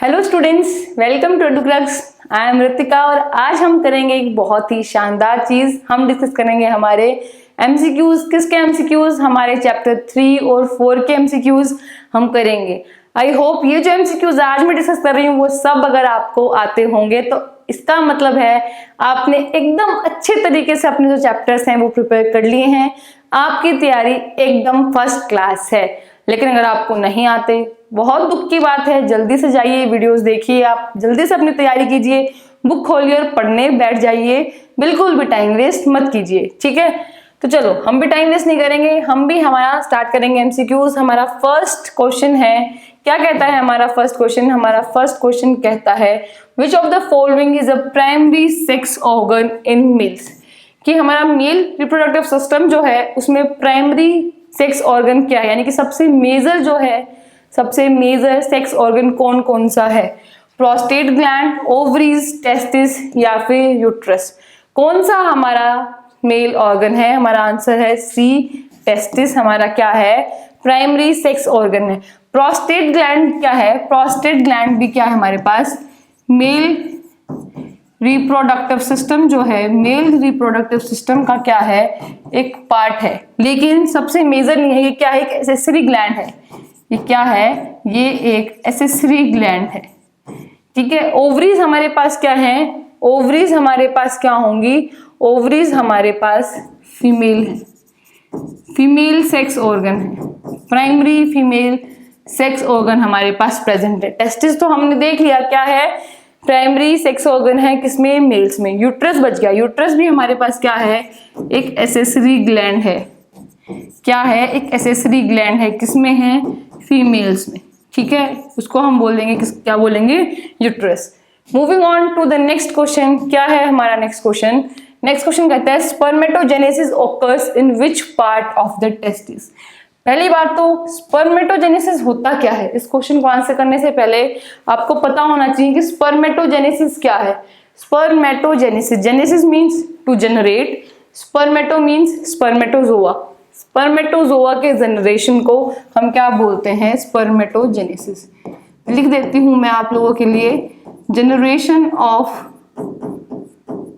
Hello students, welcome to Educrux. I am Ritika और आज हम करेंगे एक बहुत ही शानदार चीज। हम डिस्कस करेंगे हमारे एमसीक्यूज। किसके एमसीक्यूज? हमारे चैप्टर 3 और 4 के एमसीक्यूज हम करेंगे। आई होप ये जो एमसीक्यूज आज मैं डिस्कस कर रही हूँ वो सब अगर आपको आते होंगे तो इसका मतलब है आपने एकदम अच्छे तरीके से अपने जो चैप्टर्स हैं वो प्रिपेयर कर लिए हैं। आपकी तैयारी एकदम फर्स्ट क्लास है। लेकिन अगर आपको नहीं आते, बहुत दुख की बात है, जल्दी से जाइए वीडियोस देखिए, आप जल्दी से अपनी तैयारी कीजिए, बुक खोलिए और पढ़ने बैठ जाइए। बिल्कुल भी टाइम वेस्ट मत कीजिए, ठीक है? तो चलो, हम भी टाइम वेस्ट नहीं करेंगे, हम भी हमारा स्टार्ट करेंगे एमसीक्यूज। हमारा फर्स्ट क्वेश्चन है, क्या कहता है हमारा फर्स्ट क्वेश्चन? हमारा फर्स्ट क्वेश्चन कहता है which of the following is a primary sex organ in males. कि हमारा मेल रिप्रोडक्टिव सिस्टम जो है उसमें प्राइमरी सेक्स ऑर्गन क्या है, यानी कि सबसे मेजर जो है, सबसे मेजर सेक्स ऑर्गन कौन कौन सा है? प्रोस्टेट ग्लैंड, ओवरीज, टेस्टिस या फिर यूट्रस? कौन सा हमारा मेल ऑर्गन है? हमारा आंसर है सी, टेस्टिस हमारा क्या है? प्राइमरी सेक्स ऑर्गन है। प्रोस्टेट ग्लैंड क्या है? प्रोस्टेट ग्लैंड भी क्या है हमारे पास? मेल रिप्रोडक्टिव सिस्टम जो है, मेल रिप्रोडक्टिव सिस्टम का क्या है? एक पार्ट है, लेकिन सबसे मेजर नहीं है। ये क्या है? एक एसेसरी ग्लैंड है। ये क्या है? ये एक एसेसरी ग्लैंड है, ठीक है। ओवरीज हमारे पास क्या है? ओवरीज हमारे पास क्या होंगी? ओवरीज हमारे पास फीमेल है, फीमेल सेक्स ऑर्गन है, प्राइमरी फीमेल सेक्स ऑर्गन हमारे पास प्रेजेंट है। टेस्टिस तो हमने देख लिया क्या है, प्राइमरी सेक्स ऑर्गन है किसमें? मेल्स में। यूट्रस बच गया, यूट्रस भी हमारे पास क्या है? एक एसेसरी ग्लैंड है। क्या है? एक एसेसरी ग्लैंड है, किसमें है? फीमेल्स में, ठीक है। उसको हम बोल देंगे क्या बोलेंगे? Uterus. Moving on to the next question, क्या है हमारा नेक्स्ट क्वेश्चन? नेक्स्ट क्वेश्चन कहता है spermatogenesis occurs in which part of the testis. पहली बात तो स्पर्मेटोजेनेसिस होता क्या है? इस क्वेश्चन को आंसर करने से पहले आपको पता होना चाहिए कि स्पर्मेटोजेनेसिस क्या है। Spermatogenesis, genesis means to generate, spermato means spermatozoa. Spermatozoa के जनरेशन को हम क्या बोलते हैं? स्पर्मेटोजेनेसिस। लिख देती हूं मैं आप लोगों के लिए, जनरेशन ऑफ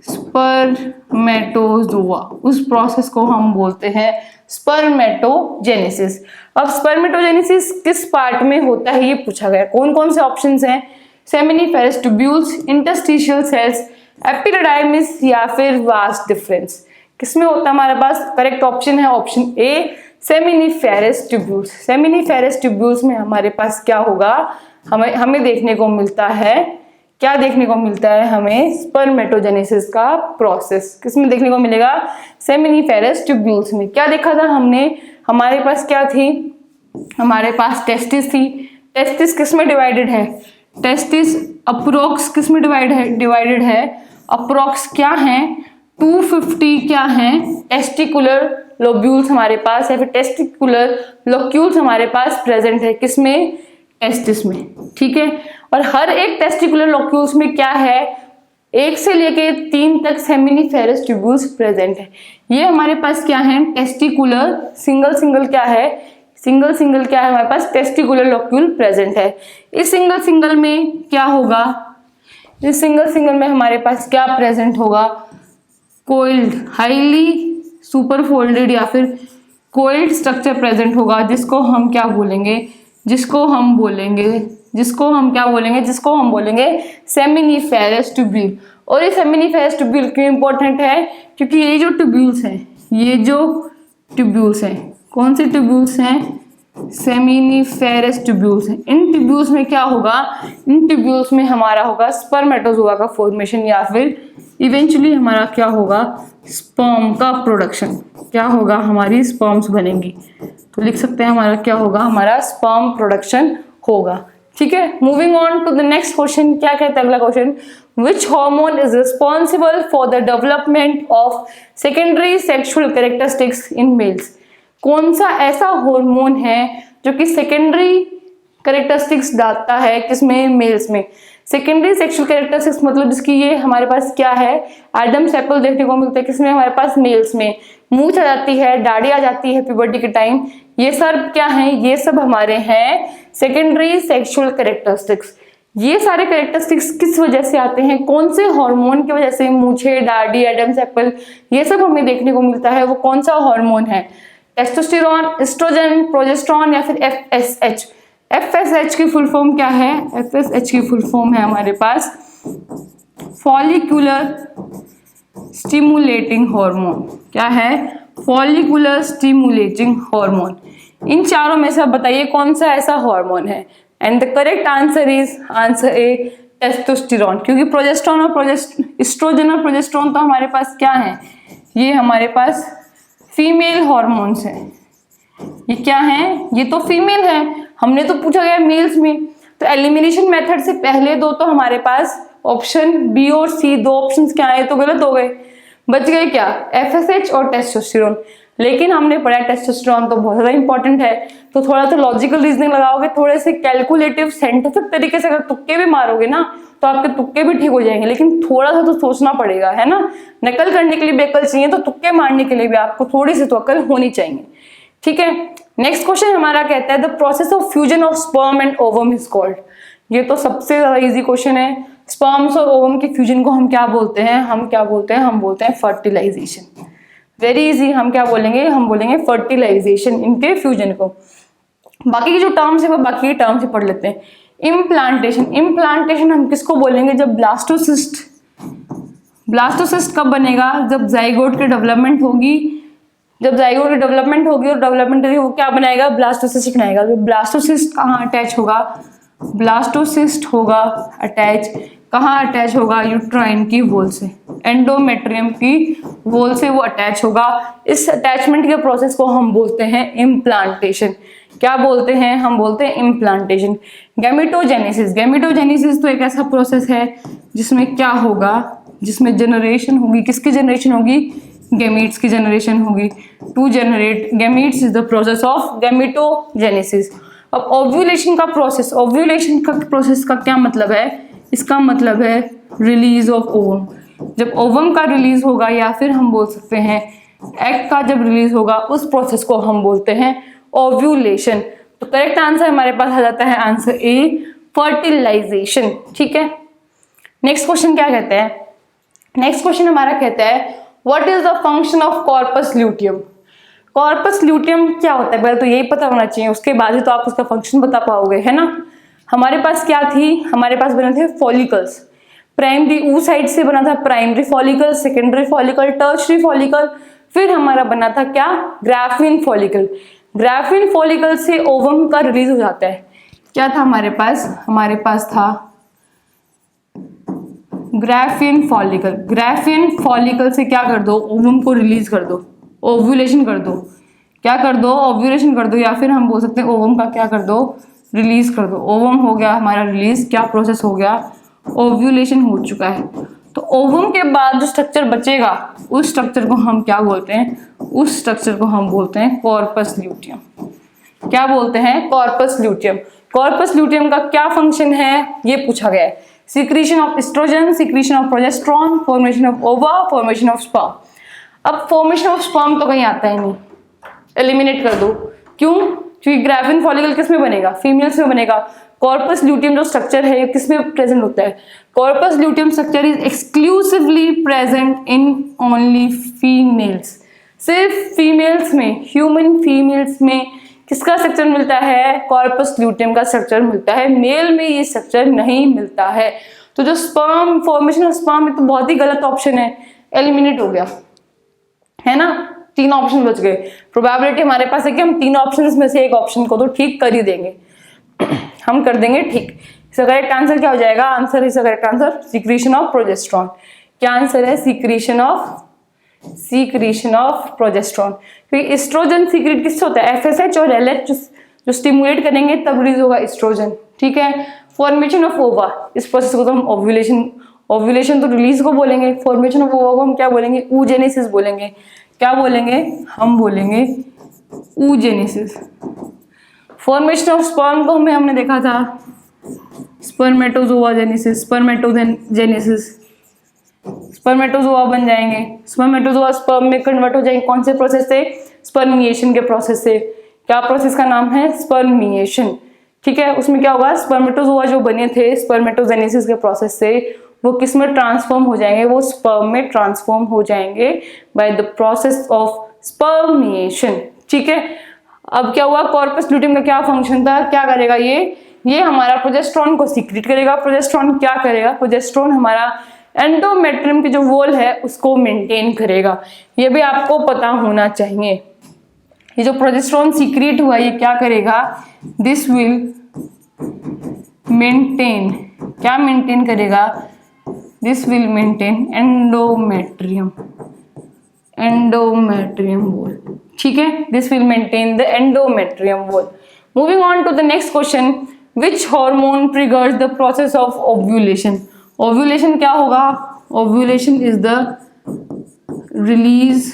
स्पर्मेटोजोआ, उस प्रोसेस को हम बोलते हैं स्पर्मेटोजेनेसिस। अब स्पर्मेटोजेनेसिस किस पार्ट में होता है ये पूछा गया। कौन कौन से ऑप्शंस हैं? Seminiferous tubules, interstitial cells, epididymis या फिर वास्ट डिफरेंस? किसमें होता है हमारे पास? करेक्ट ऑप्शन है option A, seminiferous tubules. Seminiferous tubules में हमारे पास क्या होगा? हमें देखने को मिलता है, क्या देखने को मिलता है हमें? स्पर्मेटोजेनेसिस का प्रोसेस किसमें देखने को मिलेगा? सेमिनिफेरस ट्यूब्यूल्स में। क्या देखा था हमने? हमारे पास क्या थी? हमारे पास टेस्टिस थी। टेस्टिस किसमें डिवाइडेड है? टेस्टिस अप्रोक्स किसमें डिवाइडेड है? अप्रोक्स क्या है? 250 क्या है? टेस्टिकुलर लोब्यूल्स हमारे पास है, फिर टेस्टिकुलर लोक्यूल्स हमारे पास प्रेजेंट है, किसमें? टेस्टिस में, ठीक है। और हर एक टेस्टिकुलर लोक्यूल्स में क्या है? 1 से लेके 3 तक सेमिनिफेरस ट्यूब्यूल्स प्रेजेंट है। ये हमारे पास क्या है? टेस्टिकुलर सिंगल क्या है? सिंगल क्या है हमारे पास? टेस्टिकुलर लोक्यूल प्रेजेंट है। इस सिंगल में क्या होगा? इस सिंगल में हमारे पास क्या प्रेजेंट होगा? कोइल्ड, हाईली सुपर फोल्डेड या फिर कोइल्ड स्ट्रक्चर प्रेजेंट होगा, जिसको हम क्या बोलेंगे? जिसको हम बोलेंगे सेमिनिफेरस ट्यूब्यूल। और ये सेमिनिफेरस ट्यूब्यूल क्यों इंपॉर्टेंट है? क्योंकि ये जो ट्यूब्यूल्स हैं, कौन से ट्यूब्यूल्स हैं? सेमिनिफेरस ट्यूब्यूल्स हैं। इन ट्यूब्यूल्स में क्या होगा? इन ट्यूब्यूल्स में हमारा होगा स्पर्मेटोजोआ का फॉर्मेशन या फिर इवेंचुअली हमारा क्या होगा? स्पर्म का प्रोडक्शन। क्या होगा? हमारी स्पर्म्स बनेंगी। तो लिख सकते हैं हमारा क्या होगा? हमारा स्पर्म प्रोडक्शन होगा, ठीक है। Moving on to the next question, क्या कहता है अगला question? Which hormone is responsible for the development of secondary sexual characteristics in males? कौन सा ऐसा हार्मोन है जो कि सेकेंडरी कैरेक्टरिस्टिक्स डालता है किसमें? मेल्स में। सेकेंडरी सेक्सुअल कैरेक्टरिस्टिक्स मतलब जिसकी ये हमारे पास क्या है? एडम्स एप्पल देखने को मिलता है किसमें? हमारे पास मेल्स में। मूंछ आ जाती है, दाढ़ी आ जाती है प्यूबर्टी के टाइम, ये सब क्या है? ये सब हमारे हैं सेकेंडरी सेक्सुअल कैरेक्टरिस्टिक्स। ये सारे कैरेक्टरिस्टिक्स किस वजह से आते हैं, कौन से हार्मोन की वजह से, मूछे, दाढ़ी, एडम्स एप्पल, ये सब हमें देखने को मिलता है, वो कौन सा हार्मोन है, टेस्टोस्टेरोन, एस्ट्रोजन, प्रोजेस्टेरोन या फिर एफएसएच। एफएसएच की फुल फॉर्म क्या है? एफएसएच की फुल फॉर्म है हमारे पास फॉलिकुलर स्टिमुलेटिंग हार्मोन। क्या है? Follicular stimulating hormone. इन चारों में से आप बताइए कौन सा ऐसा हार्मोन है? And the correct answer is answer A testosterone, क्योंकि प्रोजेस्टेरोन और एस्ट्रोजन और प्रोजेस्टेरोन तो हमारे पास क्या है? ये हमारे पास फीमेल हॉर्मोन्स हैं। ये क्या है? ये तो फीमेल है। हमने तो पूछा गया मेल्स में, तो एलिमिनेशन मेथड से पहले दो तो हमारे पास ऑप्शन बी और सी, दो ऑप्शंस क्या आए तो गलत हो गए। बच गए क्या? एफएसएच और टेस्टोस्टेरोन। लेकिन हमने पढ़ा टेस्टोस्टेरोन तो बहुत ज्यादा इंपॉर्टेंट है, तो थोड़ा तो लॉजिकल रीजनिंग लगाओगे, थोड़े से कैलकुलेटिव साइंटिफिक तरीके से अगर तुक्के भी मारोगे ना तो आपके तुक्के भी ठीक हो जाएंगे। लेकिन थोड़ा सा तो सोचना पड़ेगा, है ना। नकल करने के लिए भी अकल चाहिए, तो तुक्के मारने के लिए भी आपको थोड़ी सी तो अकल होनी चाहिए। ठीक है, नेक्स्ट क्वेश्चन हमारा कहता है the process of fusion of sperm and ovum is called. ये तो सबसे ज्यादा इजी क्वेश्चन है। स्पर्म्स और ओवम के फ्यूजन को हम क्या बोलते हैं? हम क्या बोलते हैं? हम बोलते हैं फर्टिलाइजेशन। वेरी इजी, हम क्या बोलेंगे? हम बोलेंगे फर्टिलाइजेशन इनके फ्यूजन को। बाकी की जो टर्म्स है वो बाकी के टर्म्स से पढ़ लेते हैं। इम्प्लांटेशन, इम्प्लांटेशन हम किसको बोलेंगे? जब ब्लास्टोसिस्ट, ब्लास्टोसिस्ट कब बनेगा? जब जाइगोट की डेवलपमेंट होगी। जब जाइगोट की डेवलपमेंट होगी और डेवलपमेंट वो क्या बनाएगा? ब्लास्टोसिस्ट बनाएगा। तो ब्लास्टोसिस्ट कहाँ अटैच होगा? ब्लास्टोसिस्ट होगा अटैच, कहाँ अटैच होगा? यूट्राइन की वॉल से, एंडोमेट्रियम की वॉल से वो अटैच होगा। इस अटैचमेंट के प्रोसेस को हम बोलते हैं इम्प्लांटेशन। क्या बोलते हैं? हम बोलते हैं इम्प्लांटेशन। गैमेटोजेनेसिस, गैमेटोजेनेसिस तो एक ऐसा प्रोसेस है जिसमें क्या होगा? जिसमें जनरेशन होगी। किसकी जनरेशन होगी? गैमीट्स की जनरेशन होगी। To generate gametes is the process of gametogenesis. अब ओव्यूलेशन का प्रोसेस, ओव्यूलेशन का प्रोसेस का क्या मतलब है? इसका मतलब है रिलीज ऑफ ओवम। जब ओवम का रिलीज होगा या फिर हम बोल सकते हैं एग का जब रिलीज होगा, उस प्रोसेस को हम बोलते हैं ओव्यूलेशन। तो करेक्ट आंसर हमारे पास आ जाता है आंसर ए, फर्टिलाइजेशन। ठीक है, नेक्स्ट क्वेश्चन क्या कहते हैं? नेक्स्ट क्वेश्चन हमारा कहता है what is the function of corpus luteum. Corpus luteum क्या होता है? पहले तो यही पता होना चाहिए, उसके बाद ही तो आप उसका फंक्शन बता पाओगे, है ना। हमारे पास क्या थी? हमारे पास बने थे फॉलिकल्स। प्राइमरी ऊ साइड से बना था primary follicle, secondary follicle, tertiary follicle, फिर हमारा बना था क्या? Graphene follicle. ग्राफिन फॉलिकल से ओवम का रिलीज हो जाता है। क्या था हमारे पास? हमारे पास था ग्राफिन फॉलिकल। ग्राफिन फॉलिकल से क्या कर दो? ओवम को रिलीज कर दो, ओव्यूलेशन कर दो। क्या कर दो? ओव्यूलेशन कर दो, या फिर हम बोल सकते हैं ओवम का क्या कर दो? रिलीज कर दो। ओवम हो गया हमारा रिलीज। क्या प्रोसेस हो गया? ओव्यूलेशन हो चुका है। तो ओवम के बाद जो स्ट्रक्चर बचेगा उस स्ट्रक्चर को हम क्या बोलते हैं? उस स्ट्रक्चर को हम बोलते हैं कॉर्पस ल्यूटियम। क्या बोलते हैं? Corpus luteum. कॉर्पस ल्यूटियम का क्या फंक्शन है ये पूछा गया है। Secretion of oestrogen, secretion of progesterone, formation of ओवा, फॉर्मेशन ऑफ स्पर्म। अब फॉर्मेशन ऑफ स्पर्म तो कहीं आता ही नहीं, एलिमिनेट कर दो। क्यों? क्योंकि ग्राफिन फॉलिकल किस में बनेगा? फीमेल्स में बनेगा। कॉर्पस ल्यूटियम जो स्ट्रक्चर है किस में प्रेजेंट होता है? Corpus luteum structure is exclusively present in only females. सिर्फ फीमेल्स में, ह्यूमन फीमेल्स में किसका स्ट्रक्चर मिलता है? कॉर्पस ल्यूटियम का स्ट्रक्चर मिलता है। मेल में ये स्ट्रक्चर नहीं मिलता है। तो जो स्पर्म, फॉर्मेशन ऑफ स्पर्म, तो बहुत ही गलत ऑप्शन है, एलिमिनेट हो गया, है ना। तीन ऑप्शन बच गए। प्रोबेबिलिटी हमारे पास है कि हम तीन ऑप्शंस में से एक ऑप्शन को तो ठीक कर ही देंगे, हम कर देंगे ठीक। इसका करेक्ट आंसर क्या हो जाएगा? आंसर, इसका correct answer secretion of progesterone. क्या आंसर है? Secretion of progesterone. क्योंकि एस्ट्रोजन सीक्रेट किससे होता है? एफएसएच और एलएच जो स्टिमुलेट करेंगे तब रिलीज होगा एस्ट्रोजन। ठीक है, फॉर्मेशन ऑफ ओवा, इस प्रोसेस को तो हम ओव्यूलेशन, ओव्यूलेशन तो रिलीज को बोलेंगे, फॉर्मेशन ऑफ ओवा को हम क्या बोलेंगे? oogenesis बोलेंगे। क्या बोलेंगे? हम बोलेंगे oogenesis। फॉर्मेशन ऑफ स्पर्म को हमने देखा था स्पर्मेटोजोआजेनेसिस, स्पर्मेटोजेनेसिस। स्पर्मेटोजोआ बन जाएंगे, स्पर्मेटोजोआ स्पर्म में कन्वर्ट हो जाएंगे। कौन से प्रोसेस से? स्पर्मिएशन के प्रोसेस से। क्या प्रोसेस का नाम है? स्पर्मिएशन। ठीक है, उसमें क्या होगा, स्पर्मेटोजोआ जो बने थे स्पर्मेटोजेनेसिस के प्रोसेस से, वो किस में ट्रांसफॉर्म हो जाएंगे, वो स्पर्म में ट्रांसफॉर्म हो जाएंगे by the process of spermiation. ठीक है, अब क्या हुआ, कॉर्पस ल्यूटियम का क्या फंक्शन था, क्या करेगा ये हमारा प्रोजेस्टेरॉन को सीक्रेट करेगा। प्रोजेस्टेरॉन क्या करेगा, प्रोजेस्टेरॉन हमारा एंडोमेट्रियम की जो वॉल है उसको मेंटेन करेगा। ये भी आपको पता होना चाहिए। ये जो प्रोजेस्टेरॉन सीक्रेट हुआ ये क्या करेगा, दिस विल मेंटेन, क्या मेंटेन करेगा, this will maintain endometrium wall. ठीक है, this will maintain the endometrium wall. Moving on to the next question, which hormone triggers the process of ovulation. Ovulation क्या होगा, ovulation is the release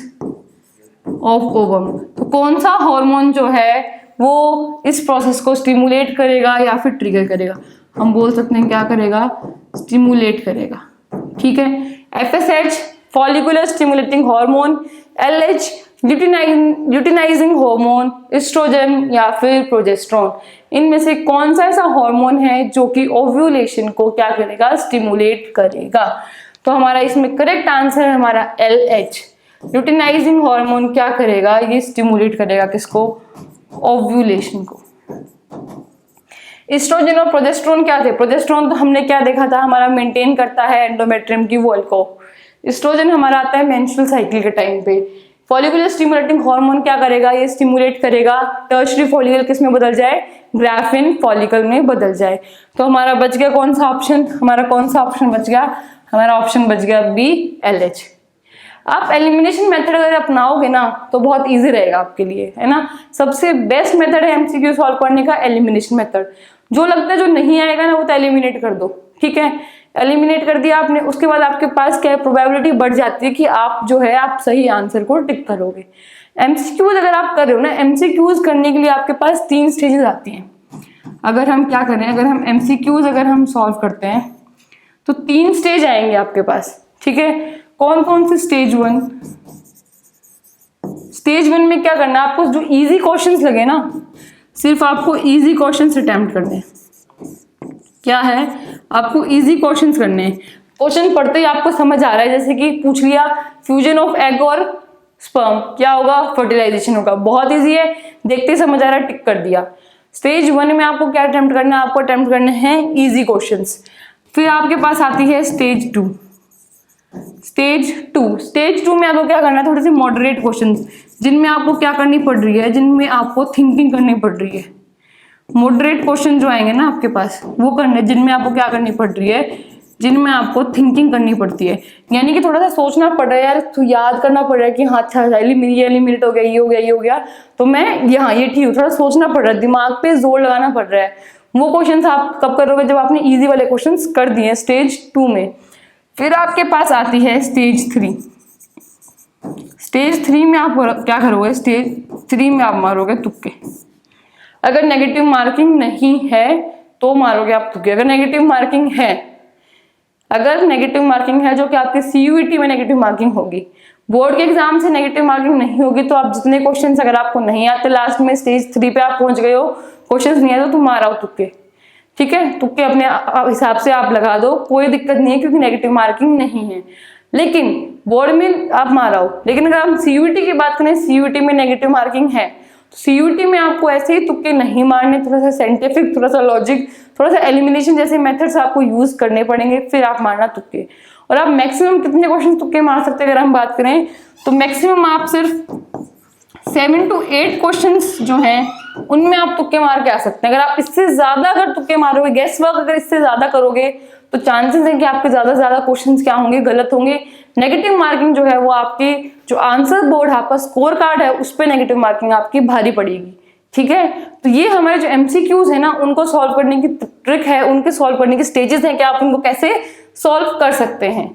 of ovum. तो कौन सा hormone जो है वो इस प्रोसेस को स्टिमुलेट करेगा या फिर ट्रिगर करेगा, हम बोल सकते हैं क्या करेगा, स्टिमुलेट करेगा। ठीक है, FSH follicular stimulating hormone, LH luteinizing hormone, oestrogen या फिर प्रोजेस्टेरॉन। इनमें से कौन सा ऐसा हार्मोन है जो कि ओव्यूलेशन को क्या करेगा, स्टिमुलेट करेगा। तो हमारा इसमें करेक्ट आंसर है हमारा LH। ल्यूटिनाइजिंग हार्मोन क्या करेगा, ये स्टिमुलेट करेगा किसको, ओव्यूलेशन को। एस्ट्रोजन और प्रोजेस्टेरॉन क्या थे, प्रोजेस्टेरॉन तो हमने क्या देखा था, हमारा मेंटेन करता है एंडोमेट्रियम की वॉल को। एस्ट्रोजन हमारा आता है मेंस्ट्रुअल साइकिल के टाइम पे। फॉलिकुलर स्टिमुलेटिंग हार्मोन क्या करेगा, ये स्टिमुलेट करेगा टर्शरी फॉलिकल किस में बदल जाए, ग्राफिन फॉलिकल में बदल जाए। तो हमारा बच गया कौन सा ऑप्शन, हमारा कौन सा ऑप्शन बच गया, हमारा ऑप्शन बच गया B LH। आप एलिमिनेशन मेथड अगर अपनाओगे ना तो बहुत इजी रहेगा आपके लिए, है ना। सबसे बेस्ट मेथड है एमसीक्यू सॉल्व करने का एलिमिनेशन मेथड। जो लगता है जो नहीं आएगा ना वो तो एलिमिनेट कर दो। ठीक है, एलिमिनेट कर दिया आपने, उसके बाद आपके पास क्या है, प्रोबेबिलिटी बढ़ जाती है कि आप जो है आप सही आंसर को टिक करोगे। एमसीक्यूज अगर आप कर रहे हो ना, एमसीक्यूज करने के लिए आपके पास 3 स्टेजेस आती हैं। अगर हम क्या करें, अगर हम एमसीक्यूज अगर हम सॉल्व करते हैं तो 3 स्टेज आएंगे आपके पास। ठीक है, कौन कौन से, स्टेज 1। स्टेज 1 में क्या करना है, आपको जो इजी क्वेश्चंस लगे ना, सिर्फ आपको इजी क्वेश्चंस अटेम्प्ट करने हैं। क्या है, आपको इजी क्वेश्चंस करने हैं। क्वेश्चन पढ़ते ही आपको समझ आ रहा है, जैसे कि पूछ लिया फ्यूजन ऑफ एग और स्पर्म क्या होगा, फर्टिलाइजेशन होगा, बहुत इजी है, देखते ही समझ आ रहा है, टिक कर दिया। स्टेज 1 में आपको क्या अटेम्प्ट करना है, आपको अटेम्प्ट करने हैं इजी क्वेश्चंस। फिर आपके पास आती है स्टेज 2। स्टेज 2 में आपको क्या करना है, थोड़े से मॉडरेट क्वेश्चंस जिनमें आपको क्या करनी पड़ रही है, जिनमें आपको थिंकिंग करनी पड़ रही है। मॉडरेट क्वेश्चन जो आएंगे ना आपके पास वो करने, जिनमें आपको क्या करनी पड़ रही है, जिनमें आपको थिंकिंग करनी पड़ती है। यानी कि थोड़ा सा सोचना पड़ रहा है यार, तो याद करना पड़ रहा है कि हाँ अच्छा एलिमिनेट हो गया, ये हो गया, ये हो गया, तो मैं यहाँ ये ठीक हूँ। थोड़ा सोचना पड़ रहा है, दिमाग पे जोर लगाना पड़ रहा है। वो क्वेश्चन आप कब करोगे, जब आपने ईजी वाले क्वेश्चन कर दिए स्टेज 2 में। फिर आपके पास आती है स्टेज 3। स्टेज 3 में आप क्या करोगे, स्टेज 3 में आप मारोगे तुक्के। अगर नेगेटिव मार्किंग नहीं है तो मारोगे आप तुक्के। अगर नेगेटिव मार्किंग है, अगर नेगेटिव मार्किंग है जो कि आपके CUET में नेगेटिव मार्किंग होगी, बोर्ड के एग्जाम से नेगेटिव मार्किंग नहीं होगी, तो आप जितने क्वेश्चंस अगर आपको नहीं आते, लास्ट में स्टेज 3 पे आप पहुंच गए हो, क्वेश्चंस नहीं आए तो तुम मारो तुक्के। ठीक है, तुक्के अपने हिसाब से आप लगा दो, कोई दिक्कत नहीं है, क्योंकि नेगेटिव मार्किंग नहीं है। लेकिन बोर्ड में आप मारो, लेकिन अगर हम CUET की बात करें, CUET में नेगेटिव मार्किंग है, तो CUET में आपको ऐसे ही तुक्के नहीं मारने, थोड़ा सा साइंटिफिक, थोड़ा सा लॉजिक, थोड़ा सा एलिमिनेशन जैसे मेथड्स आपको यूज करने पड़ेंगे, फिर आप मारना तुक्के। और आप मैक्सिमम कितने क्वेश्चन तुक्के मार सकते हैं अगर हम बात करें, तो मैक्सिमम आप सिर्फ 7 to 8 क्वेश्चंस जो हैं उनमें आप तुक्के मार के आ सकते हैं। अगर आप इससे ज्यादा अगर तुक्के मारोगे, गेस वर्क अगर इससे ज्यादा करोगे, तो चांसेस हैं कि आपके ज्यादा से ज्यादा क्वेश्चंस क्या होंगे, गलत होंगे। नेगेटिव मार्किंग जो है वो आपकी जो आंसर बोर्ड आपका स्कोर कार्ड है उस पर नेगेटिव मार्किंग आपकी भारी पड़ेगी। ठीक है, तो ये हमारे जो MCQs है ना, उनको सॉल्व करने की ट्रिक है, उनके सॉल्व करने के स्टेजेस हैं कि आप उनको कैसे सॉल्व कर सकते हैं।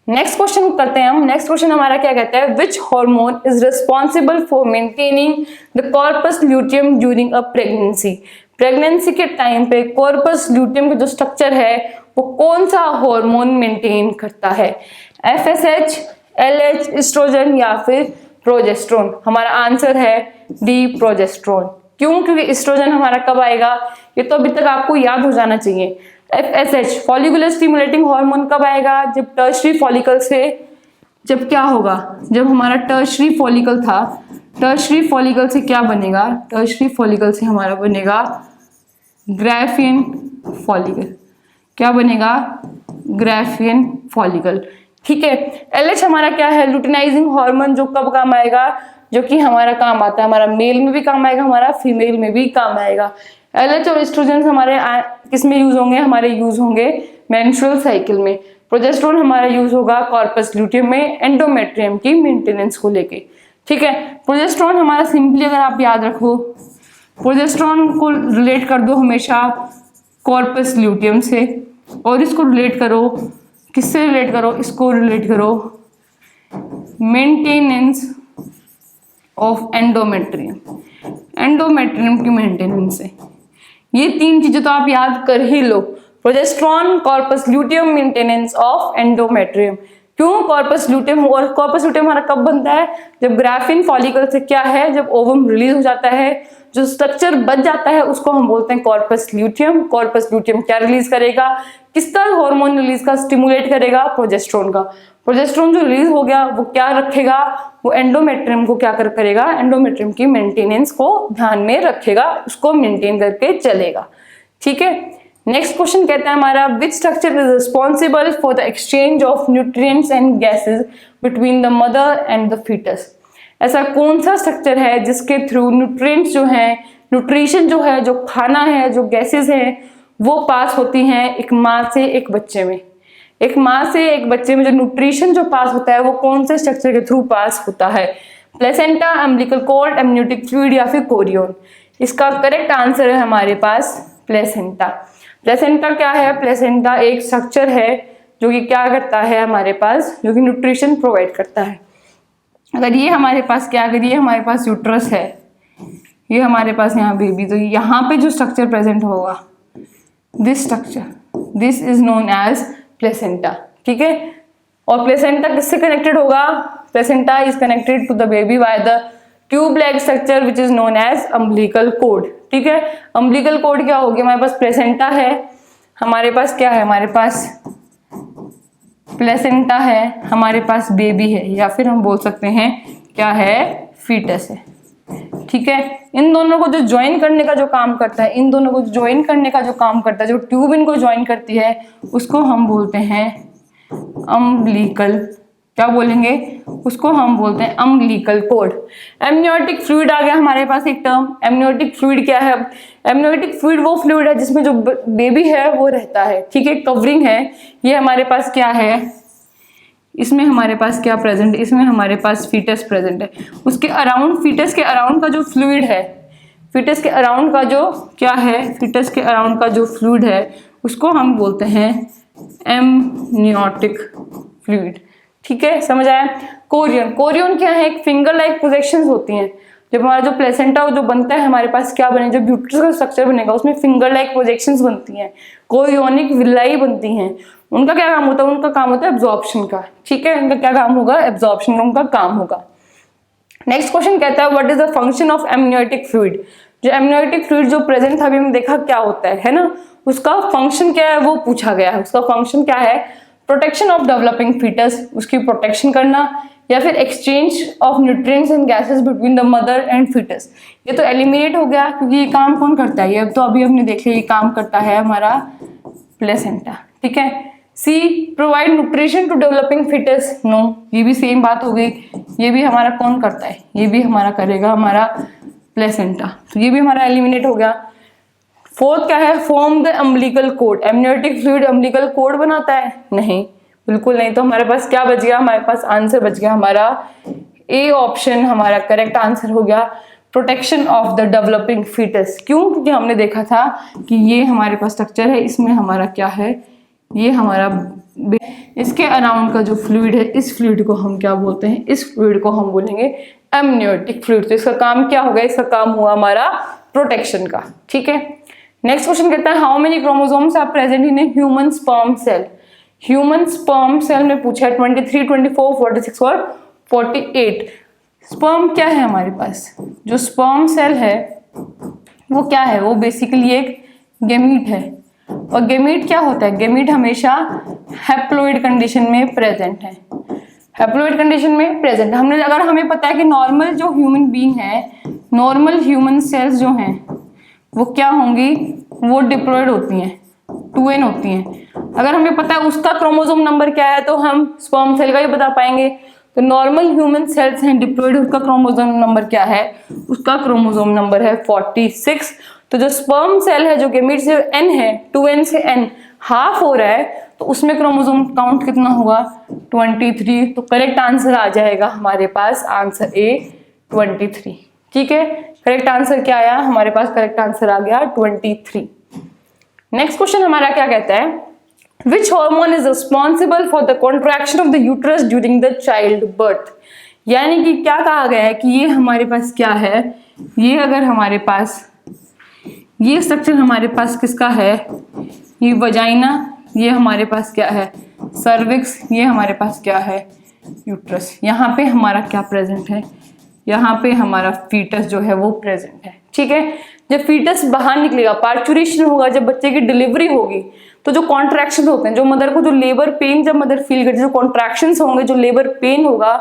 नेक्स्ट क्वेश्चन करते हैं हम। नेक्स्ट क्वेश्चन हमारा क्या कहता है, विच hormone is responsible for maintaining the corpus luteum during a pregnancy. Pregnancy के टाइम पे कॉर्पस ल्यूटियम का जो स्ट्रक्चर है वो कौन सा हार्मोन मेंटेन करता है, FSH, LH, एस्ट्रोजन या फिर प्रोजेस्टेरॉन। हमारा आंसर है D प्रोजेस्टेरॉन। क्यों, क्योंकि एस्ट्रोजन हमारा कब आएगा, ये तो अभी तक आपको याद हो जाना चाहिए। FSH फॉलिकुलर स्टिमुलेटिंग हार्मोन कब आएगा? जब टर्शरी फॉलिकल से, जब क्या होगा, जब हमारा टर्शरी फॉलिकल था, टर्शरी फॉलिकल से क्या बनेगा? टर्शरी फॉलिकल से हमारा बनेगा ग्राफियन फॉलिकल। क्या बनेगा? Graafian follicle. ठीक है। LH हमारा क्या है? लुटिनाइजिंग हार्मोन, जो कब काम आएगा? जो कि हमारा काम आता है, हमारा मेल में भी काम आएगा, हमारा फीमेल में भी काम आएगा। LH और एस्ट्रोजन हमारे किस में यूज होंगे? हमारे यूज होंगे मेंस्ट्रुअल साइकिल में। प्रोजेस्टेरोन हमारा यूज होगा कॉर्पस ल्यूटियम में, एंडोमेट्रियम की मेंटेनेंस को लेके। ठीक है। प्रोजेस्टेरोन हमारा सिंपली अगर आप याद रखो, प्रोजेस्टेरोन को रिलेट कर दो हमेशा कॉर्पस ल्यूटियम से, और इसको रिलेट करो, किससे रिलेट करो? इसको रिलेट करो मेंटेनेंस ऑफ एंडोमेट्रियम, एंडोमेट्रियम की मेंटेनेंस से। ये तीन चीजें तो आप याद कर ही लो, progesterone, corpus luteum, maintenance of endometrium. क्यों कॉर्पस ल्यूटियम? और कॉर्पस ल्यूटियम हमारा कब बनता है? जब ग्राफिन फॉलिकल से क्या है, जब ओवम रिलीज हो जाता है, जो स्ट्रक्चर बच जाता है उसको हम बोलते हैं कॉर्पस ल्यूटियम। कॉर्पस ल्यूटियम क्या रिलीज करेगा? किसका हार्मोन रिलीज का स्टिमुलेट करेगा? प्रोजेस्टेरोन का। प्रोजेस्टेरोन जो रिलीज हो गया वो क्या रखेगा? वो एंडोमेट्रियम को क्या करेगा? एंडोमेट्रियम की मेंटेनेंस को ध्यान में रखेगा, उसको मेंटेन करके चलेगा। ठीक है। नेक्स्ट क्वेश्चन कहता है हमारा, which structure is responsible for the exchange of nutrients and gases between the mother and the foetus? ऐसा कौन सा स्ट्रक्चर है जिसके थ्रू न्यूट्रिएंट्स जो है, न्यूट्रिशन जो है, जो खाना है, जो गैसेज हैं, वो पास होती हैं एक माँ से एक बच्चे में। एक माँ से एक बच्चे में जो न्यूट्रिशन जो पास होता है वो कौन से स्ट्रक्चर के थ्रू पास होता है? Placenta, umbilical cord, amniotic fluid या फिर कोरियन? इसका करेक्ट आंसर है हमारे पास प्लेसेंटा। प्लेसेंटा क्या है? प्लेसेंटा एक स्ट्रक्चर है जो कि क्या करता है हमारे पास, जो कि न्यूट्रिशन प्रोवाइड करता है। अगर ये हमारे पास क्या, अगर ये हमारे पास यूट्रस है, ये हमारे पास यहाँ बेबी, तो यहाँ पे जो स्ट्रक्चर प्रेजेंट होगा, this structure, this is known as placenta. ठीक है। और प्लेसेंटा किससे कनेक्टेड होगा? Placenta is connected to the baby by the tube like structure which is known as umbilical cord. ठीक है। अम्बिलिकल कॉर्ड क्या होगी? हमारे पास प्लेसेंटा है, हमारे पास क्या है? हमारे पास प्लेसेंटा है, हमारे पास बेबी है, या फिर हम बोल सकते हैं क्या है? फीटस है। ठीक है। इन दोनों को जो ज्वाइन करने का जो काम करता है, इन दोनों को ज्वाइन करने का जो काम करता है, जो ट्यूब इनको ज्वाइन करती है, उसको हम बोलते हैं अम्बिलिकल, क्या बोलेंगे? उसको हम बोलते हैं अम्बिलिकल कॉर्ड। एमनियोटिक फ्लूइड आ गया हमारे पास एक टर्म। एमनियोटिक फ्लूइड क्या है? एमनियोटिक फ्लूइड वो फ्लूइड है जिसमें जो बेबी है वो रहता है। ठीक है। कवरिंग है। ये हमारे पास क्या है? इसमें हमारे पास क्या प्रेजेंट? इसमें हमारे पास फीटस प्रेजेंट है। उसके अराउंड, फीटस के अराउंड का जो फ्लूइड है, फीटस के अराउंड का जो क्या है, फीटस के अराउंड का जो फ्लूइड है, उसको हम बोलते हैं एमनियोटिक फ्लूइड। ठीक है। समझ आया? कोरियन, कोरियन क्या है? एक फिंगर लाइक प्रोजेक्शंस होती हैं। जब हमारा जो प्लेसेंटा जो बनता है, हमारे पास क्या बने, जब यूट्रस का स्ट्रक्चर बनेगा उसमें फिंगर लाइक प्रोजेक्शंस बनती हैं, कोरियोनिक विलाई बनती हैं। उनका क्या काम होता है? उनका काम होता है एब्जॉर्प्शन का। ठीक है। उनका क्या काम होगा? एब्जॉर्प्शन का उनका काम होगा। नेक्स्ट क्वेश्चन कहता है, what is the function of amniotic fluid? जो एमनियोटिक फ्लूइड जो प्रेजेंट था, अभी हमने देखा क्या होता है ना, उसका फंक्शन क्या है वो पूछा गया है। उसका फंक्शन क्या है? प्रोटेक्शन ऑफ डेवलपिंग फीटस, उसकी प्रोटेक्शन करना, या फिर exchange of nutrients and gases between the mother and foetus. ये तो एलिमिनेट हो गया क्योंकि ये काम कौन करता है? ये तो अभी हमने देख लिया, ये काम करता है हमारा प्लेसेंटा। ठीक है। C, provide nutrition to developing foetus. No, ये भी सेम बात हो गई। ये भी हमारा कौन करता है? ये भी हमारा करेगा हमारा प्लेसेंटा, तो ये भी हमारा एलिमिनेट हो गया। फोर्थ क्या है? Form the umbilical cord. Amniotic fluid umbilical cord बनाता है? नहीं, बिल्कुल नहीं। तो हमारे पास क्या बच गया? हमारे पास आंसर बच गया हमारा ए ऑप्शन, हमारा करेक्ट आंसर हो गया protection of the developing foetus. क्यों? क्योंकि हमने देखा था कि ये हमारे पास स्ट्रक्चर है, इसमें हमारा क्या है? ये हमारा इसके अराउंड का जो फ्लूइड है, इस फ्लूइड को हम क्या बोलते हैं? इस फ्लूइड को हम बोलेंगे एमनियोटिक फ्लूइड। तो इसका काम क्या होगा? इसका काम हुआ हमारा प्रोटेक्शन का। ठीक है। नेक्स्ट क्वेश्चन कहता है, how many chromosomes are present in a human sperm cell? Human sperm cell में पूछा है 23, 24, 46 और 48। स्पर्म क्या है हमारे पास? जो स्पर्म सेल है वो क्या है? वो बेसिकली एक गेमीट है। और गेमीट क्या होता है? गेमीट हमेशा हैप्लॉइड कंडीशन में प्रेजेंट है, हैप्लॉइड कंडीशन में प्रेजेंट। अगर हमें पता है कि नॉर्मल जो ह्यूमन बीइंग है, नॉर्मल ह्यूमन सेल्स जो हैं वो क्या होंगी? वो डिप्लॉयड होती हैं, 2n होती हैं। अगर हमें पता है उसका क्रोमोसोम नंबर क्या है तो हम स्पर्म सेल का ही बता पाएंगे। तो नॉर्मल ह्यूमन सेल्स हैं डिप्लॉयड, उसका क्रोमोसोम नंबर क्या है? उसका क्रोमोसोम नंबर है 46। तो जो स्पर्म सेल है, जो गेमीट से n है, 2n से n हाफ हो रहा है, तो उसमें क्रोमोसोम काउंट कितना होगा? 23। तो करेक्ट आंसर आ जाएगा हमारे पास, आंसर ए 23। ठीक है, करेक्ट आंसर क्या आया हमारे पास? करेक्ट आंसर आ गया 23। नेक्स्ट क्वेश्चन हमारा क्या कहता है? विच hormone is responsible for the contraction of the uterus during the child birth? यानी कि क्या कहा गया है कि ये हमारे पास क्या है? ये अगर हमारे पास ये स्ट्रक्चर हमारे पास किसका है? ये वजाइना, ये हमारे पास क्या है? सर्विक्स, ये हमारे पास क्या है? यूट्रस। यहाँ पे हमारा क्या प्रेजेंट है? यहाँ पे हमारा फीटस जो है वो प्रेजेंट है। ठीक है, जब फीटस बाहर निकलेगा, पार्चुरेशन होगा, जब बच्चे की डिलीवरी होगी, तो जो कॉन्ट्रैक्शन होते हैं, जो मदर को जो लेबर पेन जब मदर फील करती है, जो कॉन्ट्रैक्शंस होंगे, जो लेबर पेन होगा,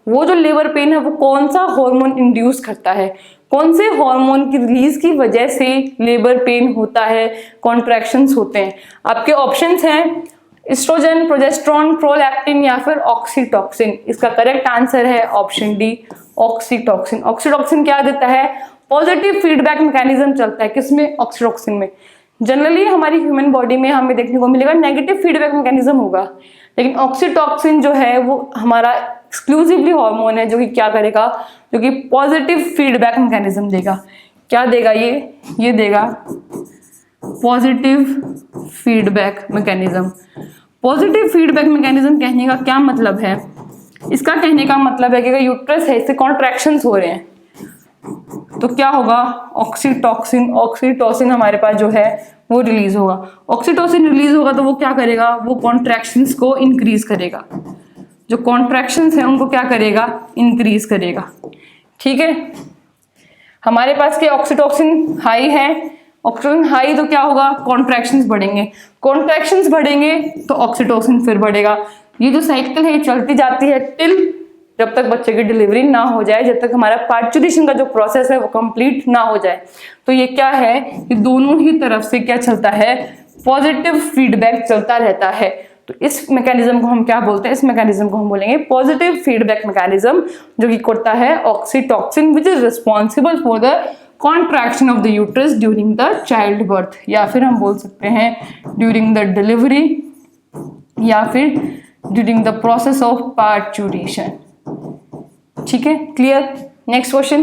वो जो लेबर पेन है वो कौन सा हार्मोन इंड्यूस करता है? कौन से हार्मोन की रिलीज की वजह से लेबर पेन होता है, कॉन्ट्रैक्शंस होते हैं? आपके ऑप्शंस हैं एस्ट्रोजन, प्रोजेस्टेरॉन, प्रोलैक्टिन या फिर ऑक्सीटॉक्सिन। इसका करेक्ट आंसर है ऑप्शन डी, ऑक्सीटॉक्सिन। ऑक्सीटॉक्सिन क्या देता है? पॉजिटिव फीडबैक मैकेनिज्म चलता है किसमें? ऑक्सीटॉक्सिन में। जनरली हमारी ह्यूमन बॉडी में हमें देखने को मिलेगा नेगेटिव फीडबैक मैकेनिज्म होगा, लेकिन ऑक्सीटॉक्सिन जो है वो हमारा एक्सक्लूसिवली हार्मोन है जो कि क्या करेगा? जो कि पॉजिटिव फीडबैक मैकेनिज्म देगा। क्या देगा ये देगा positive feedback mechanism. Positive feedback mechanism कहने का क्या मतलब है? इसका कहने का मतलब है कि अगर यूट्रस है, इससे कॉन्ट्रैक्शंस हो रहे हैं, तो क्या होगा? ऑक्सीटॉक्सिन, ऑक्सीटोसिन हमारे पास जो है वो रिलीज होगा। ऑक्सीटोसिन रिलीज होगा तो वो क्या करेगा? वो कॉन्ट्रैक्शंस को इंक्रीज करेगा। जो कॉन्ट्रैक्शंस हैं उनको क्या करेगा? इंक्रीज करेगा। ठीक है, हमारे पास के ऑक्सीटोसिन हाई है, ऑक्सीटोसिन हाई तो क्या होगा? कॉन्ट्रैक्शंस बढ़ेंगे, कॉन्ट्रैक्शंस बढ़ेंगे तो ऑक्सीटोसिन फिर बढ़ेगा। ये जो साइकिल है ये चलती जाती है टिल जब तक बच्चे की डिलीवरी ना हो जाए, जब तक हमारा पार्चुरेशन का जो प्रोसेस है वो कंप्लीट ना हो जाए। तो ये क्या है? ये दोनों ही तरफ से क्या चलता है? पॉजिटिव फीडबैक चलता रहता है। तो इस मैकेनिज्म को हम क्या बोलते हैं? इस मैकेनिज्म को हम बोलेंगे पॉजिटिव फीडबैक मैकेनिज्म, जो कि करता है oxytocin, which is responsible for the contraction of the uterus during the child birth, या फिर हम बोल सकते हैं ड्यूरिंग द डिलीवरी, या फिर during the process of parturition. ठीक है, clear? Next question,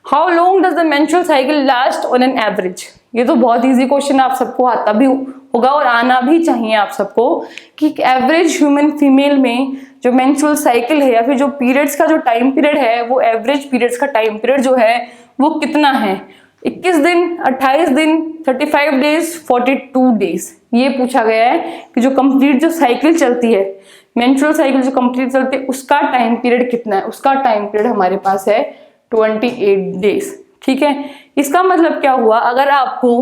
how long does the menstrual cycle last on an average? ये तो बहुत इजी क्वेश्चन, आप सबको आता भी होगा और आना भी चाहिए आप सबको, कि एवरेज ह्यूमन फीमेल में जो मेंस्ट्रुअल साइकिल है या फिर जो पीरियड्स का जो टाइम पीरियड है, वो एवरेज पीरियड्स का टाइम पीरियड जो है वो कितना है? 21 दिन, 28 दिन, 35 डेज, 42 डेज। ये पूछा गया है कि जो कंप्लीट जो साइकिल चलती है, मेंस्ट्रुअल साइकिल जो कंप्लीट चलती है, उसका टाइम पीरियड कितना है? उसका टाइम पीरियड हमारे पास है 28 डेज। ठीक है, इसका मतलब क्या हुआ? अगर आपको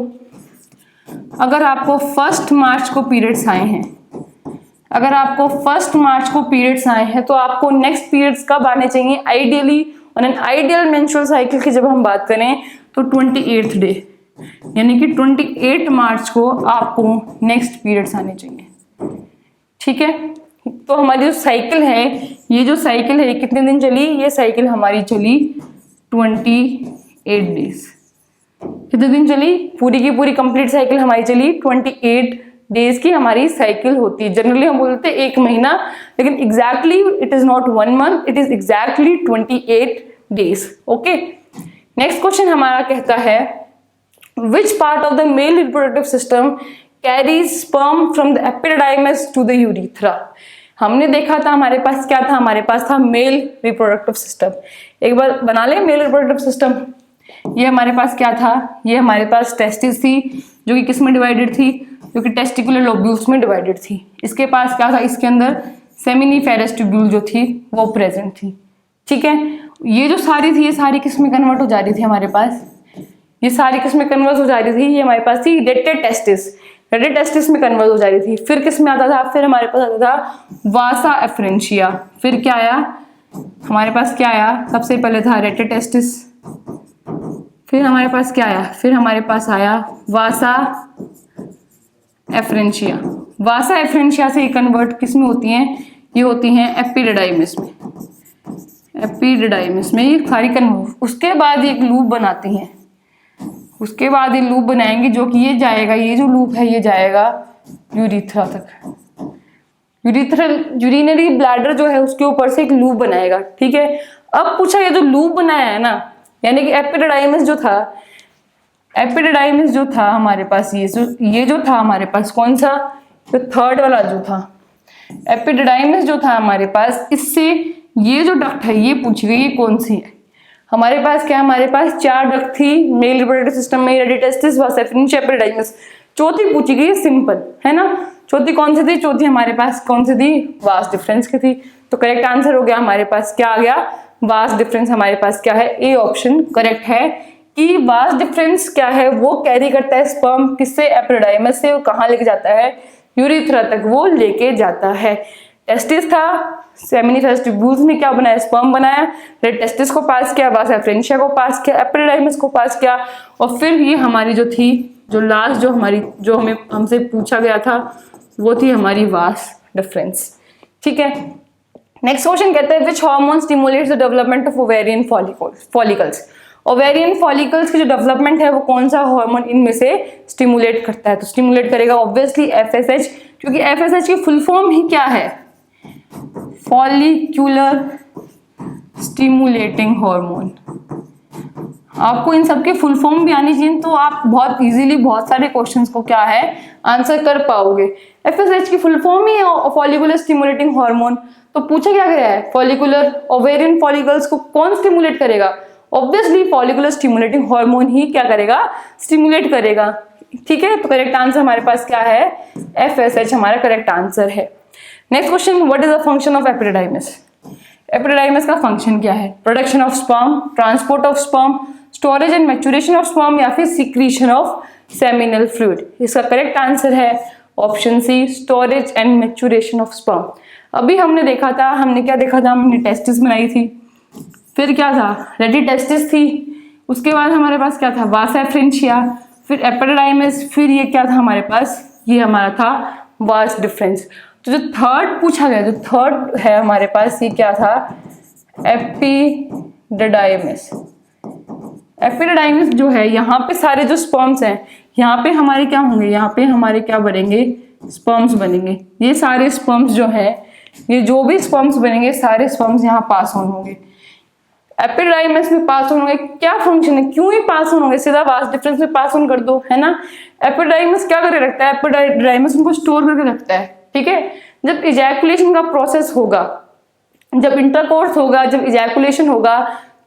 1 मार्च को पीरियड्स आए हैं, अगर आपको 1 मार्च को पीरियड्स आए हैं, तो आपको नेक्स्ट पीरियड्स कब आने चाहिए? Ideally on an ideal menstrual cycle की जब हम बात करें तो 28th डे, यानी कि 28 मार्च को आपको नेक्स्ट पीरियड्स आने चाहिए। ठीक है, तो हमारी जो साइकिल है, ये जो साइकिल है कितने दिन चली? ये साइकिल हमारी चली 28 डेज। कितने दिन चली? पूरी की पूरी कंप्लीट साइकिल हमारी चली 28 डेज की हमारी साइकिल होती है। जनरली हम बोलते हैं 1 महीना, लेकिन exactly it is not 1 month, it is exactly 28 days. Okay, next question हमारा कहता है which part of the male reproductive system carries sperm from the epididymis to the urethra? हमने देखा था हमारे पास क्या था? हमारे पास था मेल रिप्रोडक्टिव सिस्टम। एक बार बना ले मेल रिप्रोडक्टिव सिस्टम। ये हमारे पास क्या था? ये हमारे पास टेस्टिस थी, जो कि किस में डिवाइडेड थी? जो कि टेस्टिकुलर लोब्यूल्स में डिवाइडेड थी। इसके पास क्या था? इसके अंदर सेमिनिफेरस ट्यूब्यूल जो थी वो प्रेजेंट थी। ठीक है, ये जो सारी थी, ये सारी किस में कन्वर्ट हो जा रही थी हमारे पास? ये सारी किस में कन्वर्ट हो जा रही थी, ये हमारे पास थी रेटे टेस्टिस, रेटे टेस्टिस में कन्वर्ट हो जा रही थी। फिर किस में आता था, फिर हमारे पास आता था वासा एफरेंशिया। फिर क्या आया हमारे पास, क्या आया, सबसे पहले था रेटे टेस्टिस, फिर हमारे पास क्या आया, फिर हमारे पास आया वासा एफरेंशिया। वासा एफरेंशिया से कन्वर्ट किस में होती हैं, ये होती हैं एपिडिडाइमिस में, एपिडिडाइमिस में ये सारी कन्वर्ट। उसके बाद एक लूप बनाती हैं, उसके बाद ये लूप बनाएंगे जो कि ये जाएगा, ये जो लूप है ये जाएगा यूरिथ्रा तक। यूरिनरी ब्लैडर जो है उसके ऊपर से एक लूप बनाएगा, ठीक है। अब पूछा ये जो लूप बनाया है ना, यानी कि एपिडिडाइमिस जो था, एपिडिडाइमिस जो था हमारे पास, ये जो था हमारे पास कौन सा, जो थर्ड वाला जो था एपिडिडाइमिस जो था हमारे पास, इससे ये जो डक्ट है ये पूछ गई ये कौन सी है। हमारे पास क्या, हमारे पास 4 डक्ट थी मेल रिप्रोडक्टिव सिस्टम में, रेटे टेस्टिस, वासा एफरेंशिया, एपिडिडाइमिस। चौथी पूछी गई सिंपल है ना, चौथी कौन सी थी, चौथी हमारे पास कौन सी थी, वास डिफरेंस की थी। तो करेक्ट आंसर हो गया हमारे पास, क्या आ गया, वास डिफरेंस। हमारे पास क्या है, ए ऑप्शन करेक्ट है कि वास डिफरेंस क्या है, वो कैरी करता है स्पर्म किससे, एपिडिडाइमिस से, और कहाँ लेके जाता है, यूरिथ्रा तक वो लेके जाता है। टेस्टिस था, सेमिनिफेरस ट्यूब्यूल्स में क्या बनाया, स्पर्म बनाया, रेट टेस्टिस को पास किया, वासा एफरेंशिया को पास किया, एपिडिडाइमिस को पास किया, और फिर ये हमारी जो थी, जो लास्ट जो हमारी जो हमें हमसे पूछा गया था वो थी हमारी वास डिफरेंस, ठीक है। नेक्स्ट क्वेश्चन कहता है which hormone stimulates the development of ovarian follicles. Ovarian follicles की जो डेवलपमेंट है वो कौन सा हार्मोन इनमें से स्टिमुलेट करता है, तो स्टिमुलेट करेगा ऑब्वियसली एफएसएच, क्योंकि एफएसएच की फुल फॉर्म ही क्या है, फॉलिक्यूलर स्टिमुलेटिंग हार्मोन। आपको इन सबके फुल फॉर्म भी आनी चाहिए, तो आप बहुत इजीली बहुत सारे क्वेश्चंस को क्या है आंसर कर पाओगे। एफएसएच की फुल फॉर्म ही है फॉलिकुलर स्टिमुलेटिंग हार्मोन। तो पूछा क्या गया है, फॉलिकुलर ओवेरियन फॉलिकल्स को कौन स्टिमुलेट करेगा, ऑब्वियसली फॉलिकुलर स्टिमुलेटिंग हार्मोन ही क्या करेगा, स्टिमुलेट करेगा, ठीक है। तो करेक्ट आंसर हमारे पास क्या है, एफएसएच हमारा करेक्ट आंसर है। Next question, what is the function of epididymis. Epididymis का फंक्शन क्या है, production of sperm, transport of sperm, storage and maturation of sperm, या फिर सिक्रीशन ऑफ सेमिनल फ्लूइड। इसका करेक्ट आंसर है option C, storage and maturation of sperm. अभी हमने देखा था, हमने क्या देखा था, हमने टेस्टिस बनाई थी, फिर क्या था, रेडी टेस्टिस थी, उसके बाद हमारे पास क्या था, वासा एफरेंशिया, फिर एपिडिडाइमिस, फिर ये क्या था हमारे पास, ये हमारा था वास डिफरेंस। तो जो थर्ड पूछा गया, जो थर्ड है हमारे पास, ये क्या था, एपिडिडाइमिस। एपिडिडाइमिस जो है, यहाँ पे सारे जो स्पर्म्स हैं, यहाँ पे हमारे क्या होंगे, यहाँ पे हमारे क्या बनेंगे, स्पर्म्स बनेंगे। ये सारे स्पर्म्स जो है, ये जो भी स्पर्म्स बनेंगे सारे स्पर्म्स यहाँ पास ऑन होंगे, एपिडिडाइमिस में पास ऑन होंगे। क्या फंक्शन है, क्यों ही पास ऑन होंगे, सीधा वास डिफरेंस में पास ऑन कर दो, है ना। एपिडिडाइमिस क्या करके रखता है, एपिडिडाइमिस उनको स्टोर करके रखता है, ठीक है। जब इजैकुलेशन का प्रोसेस होगा, जब इंटरकोर्स होगा, जब इजैकुलेशन होगा,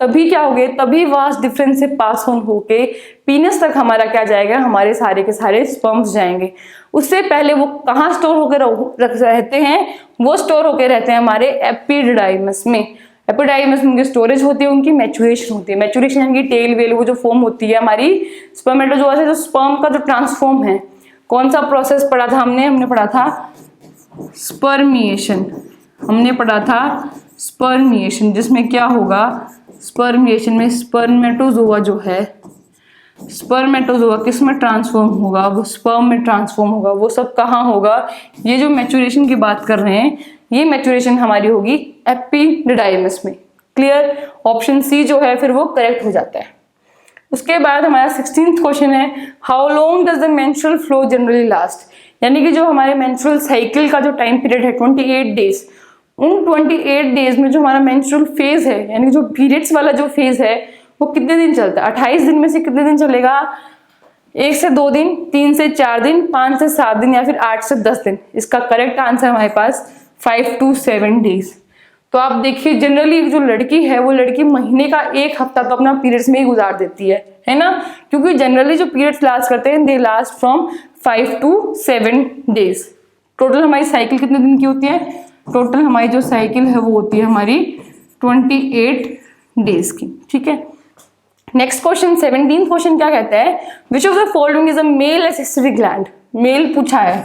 तभी क्या होगे, तभी वास डिफरेंस से पास ऑन होके पीनस तक हमारा क्या जाएगा, हमारे सारे के सारे स्पर्म्स जाएंगे। उससे पहले वो कहाँ स्टोर होकर रहते हैं, वो स्टोर होकर रहते हैं हमारे एपिडिडाइमिस में। एपिडिडाइमिस में उनकी स्टोरेज होती है, उनकी मैच्योरेशन होती है। मैच्योरेशन यानी कि टेल वेल वो जो फॉर्म होती है हमारी स्पर्मेटोजोआ से, जो स्पर्म का जो ट्रांसफॉर्म है, कौन सा प्रोसेस पढ़ा था हमने पढ़ा था स्पर्मिएशन, हमने पढ़ा था स्पर्मिएशन, जिसमें क्या होगा, स्पर्मिएशन में स्पर्मेटोजोआ जो है, स्पर्मेटोजोआ किस में ट्रांसफॉर्म होगा, वो स्पर्म में ट्रांसफॉर्म होगा। वो सब कहाँ होगा, ये जो मैच्योरेशन की बात कर रहे हैं, ये मैच्योरेशन हमारी होगी एपिडिडाइमिस में। क्लियर, ऑप्शन सी जो है फिर वो करेक्ट हो जाता है। उसके बाद हमारा 16th क्वेश्चन है, how long does the menstrual flow generally last. यानी कि जो हमारे मेंस्ट्रुअल साइकिल का जो टाइम पीरियड है 28 डेज, उन 28 डेज में जो हमारा मेंस्ट्रुअल फेज है, यानी जो पीरियड्स वाला जो फेज है, वो कितने दिन चलता है, 28 दिन में से कितने दिन चलेगा, 1 से 2 दिन, 3 से 4 दिन, 5 से 7 दिन, या फिर 8 से 10 दिन। इसका करेक्ट आंसर हमारे पास 5 to 7 डेज। तो आप देखिए जनरली जो लड़की है, वो लड़की महीने का 1 हफ्ता तो अपना पीरियड्स में ही गुजार देती है ना, क्योंकि जनरली जो पीरियड्स लास्ट करते हैं they last from 5 to 7 days. Total हमारी साइकिल कितने दिन की होती है, टोटल हमारी जो साइकिल है वो होती है हमारी 28 डेज की, ठीक है। नेक्स्ट क्वेश्चन 17 क्वेश्चन क्या कहता है, which of the following is a male accessory gland. Male पूछा है,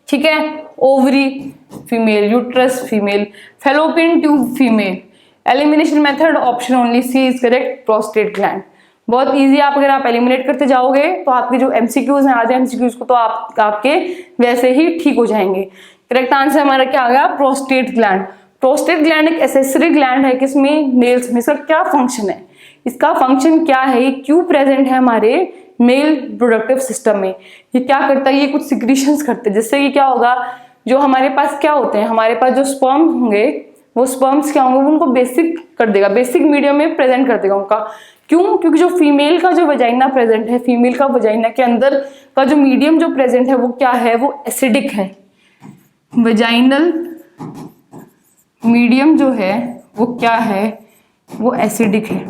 ठीक है, ovary female, uterus female, fallopian tube female, elimination method option only C is correct, prostate gland. बहुत इजी, आप अगर आप एलिमिनेट करते जाओगे तो आपके जो एमसीक्यूज हैं, आधे एमसीक्यूज को तो आपके वैसे ही ठीक हो जाएंगे। करेक्ट आंसर हमारा क्या आ गया, प्रोस्टेट ग्लैंड। प्रोस्टेट ग्लैंड एक एसेसरी ग्लैंड है, किसमें, मेल्स में। इसका क्या फंक्शन है, इसका फंक्शन क्या है, ये क्यों प्रेजेंट है हमारे मेल प्रोडक्टिव सिस्टम में, ये क्या करता है, ये कुछ सिक्रीशंस करते हैं, जिससे कि क्या होगा, जो हमारे पास क्या होते हैं, हमारे पास जो स्पर्म होंगे, वो स्पर्म्स क्या होंगे, वो उनको बेसिक कर देगा, बेसिक मीडियम में प्रेजेंट कर देगा उनका। क्यों, क्योंकि जो फीमेल का जो वजाइना प्रेजेंट है, फीमेल का वजाइना के अंदर का जो मीडियम जो प्रेजेंट है वो क्या है, वो एसिडिक है। वजाइनल मीडियम जो है वो क्या है, वो एसिडिक है।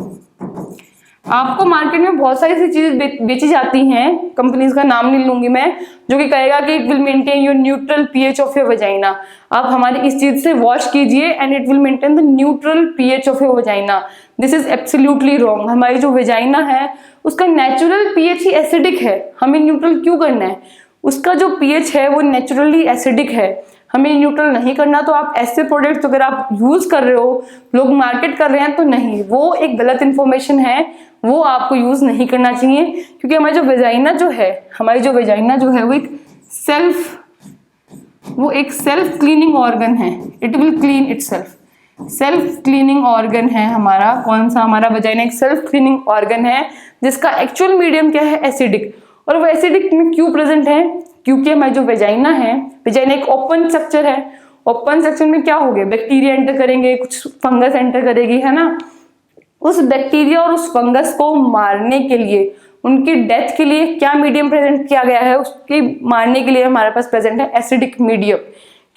आपको मार्केट में बहुत सारी ऐसी चीजें बेची जाती हैं, कंपनीज का नाम नहीं लूंगी मैं, जो कि कहेगा कि it will maintain your neutral pH of your vagina. आप हमारी इस चीज से वॉश कीजिए and it will maintain the neutral pH of your vagina. This is absolutely wrong. हमारी जो वजाइना है उसका नेचुरल पीएच ही एसिडिक है, हमें न्यूट्रल क्यों करना है, उसका जो पीएच है वो नेचुरली एसिडिक है, हमें न्यूट्रल नहीं करना। तो आप ऐसे प्रोडक्ट्स अगर आप यूज कर रहे हो, लोग मार्केट कर रहे हैं, तो नहीं, वो एक गलत इंफॉर्मेशन है, वो आपको यूज नहीं करना चाहिए। क्योंकि हमारी जो वेजाइना जो है, हमारी जो वेजाइना जो है वो एक सेल्फ क्लीनिंग ऑर्गन है, it will clean itself. Self cleaning organ है हमारा, कौन सा, हमारा वेजाइना एक सेल्फ क्लीनिंग ऑर्गन है, जिसका एक्चुअल मीडियम क्या है, एसिडिक। और वो एसिडिक में क्यों प्रेजेंट है, क्योंकि हमारी जो वेजाइना है, वेजाइना एक ओपन स्ट्रक्चर है, ओपन स्ट्रक्चर में क्या हो गया, बैक्टीरिया एंटर करेंगे, कुछ फंगस एंटर करेगी, है ना। उस बैक्टीरिया और उस फंगस को मारने के लिए, उनकी डेथ के लिए क्या मीडियम प्रेजेंट किया गया है, उसके मारने के लिए हमारे पास प्रेजेंट है एसिडिक मीडियम।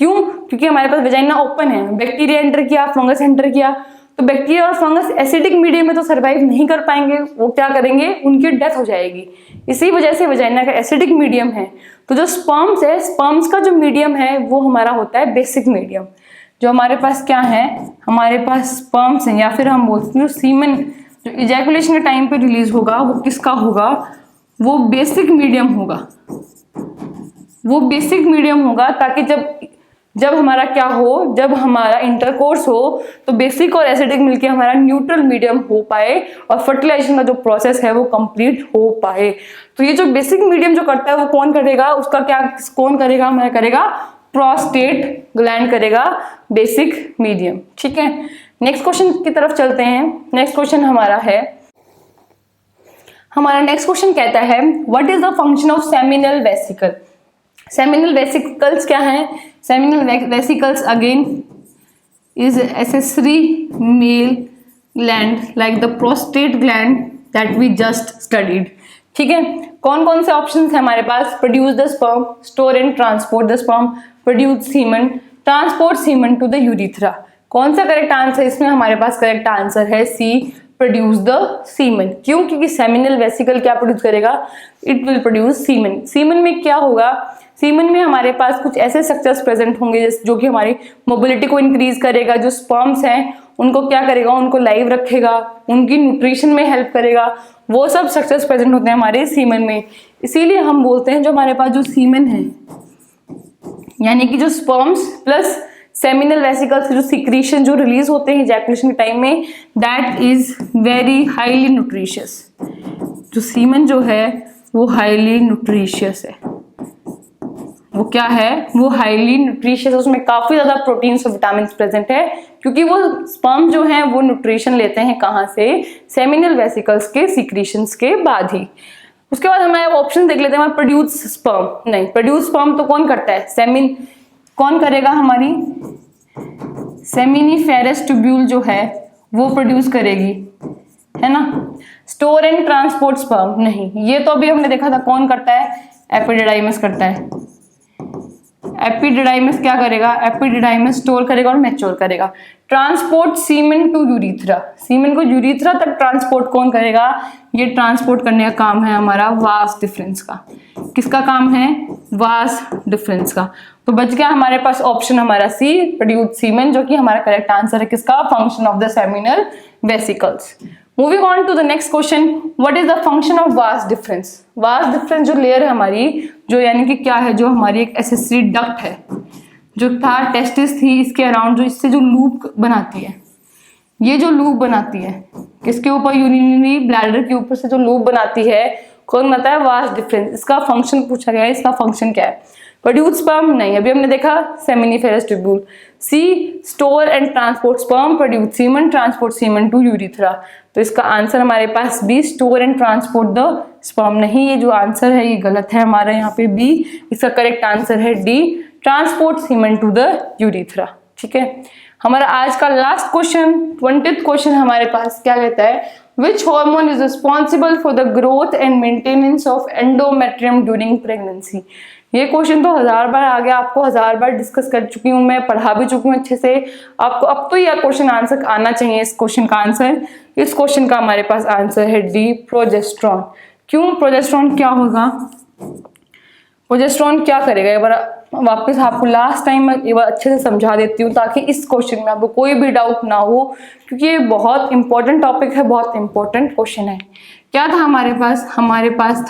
क्यों, क्योंकि हमारे पास वेजाइना ओपन है, बैक्टीरिया एंटर किया, फंगस एंटर किया, तो बैक्टीरिया और फंगस एसिडिक मीडियम में तो सर्वाइव नहीं कर पाएंगे, वो क्या करेंगे, उनकी डेथ हो जाएगी। इसी वजह से वेजाइना का एसिडिक मीडियम है। तो जो स्पर्म्स है, स्पर्म्स का जो मीडियम है वो हमारा होता है बेसिक मीडियम। जो हमारे पास क्या है, हमारे पास स्पर्म्स हैं, या फिर हम बोलते हैं सीमेन जो इजैकुलेशन के टाइम पे रिलीज होगा, वो किसका होगा, वो बेसिक मीडियम होगा। वो बेसिक मीडियम होगा ताकि जब हमारा क्या हो, जब हमारा इंटरकोर्स हो, तो बेसिक और एसिडिक मिलके हमारा न्यूट्रल मीडियम हो पाए और फर्टिलाइजेशन का जो प्रोसेस है वो कंप्लीट हो पाए। तो ये जो बेसिक मीडियम जो करता है वो कौन करेगा, उसका क्या कौन करेगा, हमारा करेगा प्रोस्टेट ग्लैंड करेगा बेसिक मीडियम। ठीक है, नेक्स्ट क्वेश्चन की तरफ चलते हैं। नेक्स्ट क्वेश्चन हमारा नेक्स्ट क्वेश्चन कहता है, what is the function of seminal vesicle. Seminal vesicles क्या है, seminal vesicles again is accessory male gland like the prostate gland that we just studied. ठीक है, कौन कौन से ऑप्शंस है हमारे पास, produce the sperm, store and transport the sperm, produce semen, transport semen to the urethra. कौन सा करेक्ट आंसर, इसमें हमारे पास करेक्ट आंसर है सी, प्रोड्यूस द सीमन। क्यों, क्योंकि सेमिनल वेसिकल क्या प्रोड्यूस करेगा, it will produce semen. Semen में क्या होगा, सीमन में हमारे पास कुछ ऐसे स्ट्रक्चर्स प्रेजेंट होंगे जो कि हमारी मोबिलिटी को इंक्रीज करेगा, जो स्पर्म्स हैं उनको क्या करेगा, उनको लाइव रखेगा, उनकी न्यूट्रिशन में हेल्प करेगा, वो सब स्ट्रक्चर्स प्रेजेंट होते हैं हमारे सीमन में। इसीलिए हम बोलते हैं जो हमारे पास जो सीमन है, यानी कि जो स्पर्म्स प्लस सेमिनल वेसिकल्स के जो सिक्रीशन जो रिलीज होते हैं इजैकुलेशन के टाइम में, that is very highly nutritious. जो सीमन जो है वो हाईली न्यूट्रिशियस है, वो क्या है, वो हाईली न्यूट्रिशियस, उसमें काफी ज्यादा प्रोटीन्स और विटामिन प्रेजेंट है, क्योंकि वो स्पर्म जो है वो न्यूट्रिशन लेते हैं कहाँ से, सेमिनल वेसिकल्स के सिक्रीशंस के बाद ही। उसके बाद हमारे ऑप्शन देख लेते हैं, प्रोड्यूस स्पर्म, नहीं, प्रोड्यूस स्पर्म तो कौन करता है, कौन करेगा, हमारी सेमिनिफेरस ट्यूब्यूल जो है वो प्रोड्यूस करेगी, है ना। स्टोर एंड ट्रांसपोर्ट स्पर्म, नहीं, ये तो अभी हमने देखा था कौन करता है, एपिडिडाइमस करता है। एपिडिडाइमस क्या करेगा, एपिडिडाइमस स्टोर करेगा और मैच्योर करेगा। ट्रांसपोर्ट सीमेन टू यूरिथ्रा, सीमेन को यूरिथ्रा तक ट्रांसपोर्ट कौन करेगा, ये ट्रांसपोर्ट करने का काम है हमारा वास डिफरेंस का। किसका काम है, वास डिफरेंस का। तो बच गया हमारे पास ऑप्शन हमारा सी, प्रोड्यूस सीमेन, जो कि हमारा करेक्ट आंसर है किसका, function of the seminal vesicles. Moving on to the next question, what is the function of vas deferens. Vas deferens जो लेयर है हमारी, जो यानी कि क्या है, जो हमारी एक एसेसरी डक्ट है, जो था टेस्टिस थी इसके अराउंड, जो इससे जो लूप बनाती है, ये जो लूप बनाती है किसके ऊपर, यूरिनरी ब्लैडर के ऊपर से जो लूप बनाती है, कौन बताया, वास डिफरेंस। इसका फंक्शन पूछा गया है, इसका फंक्शन क्या है, प्रोड्यूस स्पर्म नहीं, अभी हमने देखा seminiferous tubule. C store and transport sperm, produce semen, transport semen to urethra. तो इसका आंसर हमारे पास b, store and transport the sperm. नहीं, ये जो आंसर है ये गलत है हमारा यहाँ पे बी, इसका करेक्ट आंसर है D, transport semen to the urethra. ठीक है, हमारा आज का लास्ट क्वेश्चन 20th क्वेश्चन हमारे पास क्या कहता है, विच hormone is responsible for the growth and maintenance of endometrium during pregnancy. ये क्वेश्चन तो 1000 बार आ गया, आपको 1000 बार डिस्कस कर चुकी हूँ मैं, पढ़ा भी चुकी हूँ अच्छे से, आपको अब तो यह क्वेश्चन आंसर आना चाहिए। इस क्वेश्चन का आंसर, इस क्वेश्चन का हमारे पास आंसर है डी, प्रोजेस्ट्रॉन। क्यों, प्रोजेस्ट्रॉन क्या होगा, प्रोजेस्ट्रॉन क्या करेगा, एक बार वापस आपको लास्ट टाइम मैं एक बार अच्छे से समझा देती हूँ ताकि इस क्वेश्चन में आपको कोई भी डाउट ना हो, क्योंकि ये बहुत इंपॉर्टेंट टॉपिक है, बहुत इंपॉर्टेंट क्वेश्चन है। क्या था हमारे पास, हमारे पास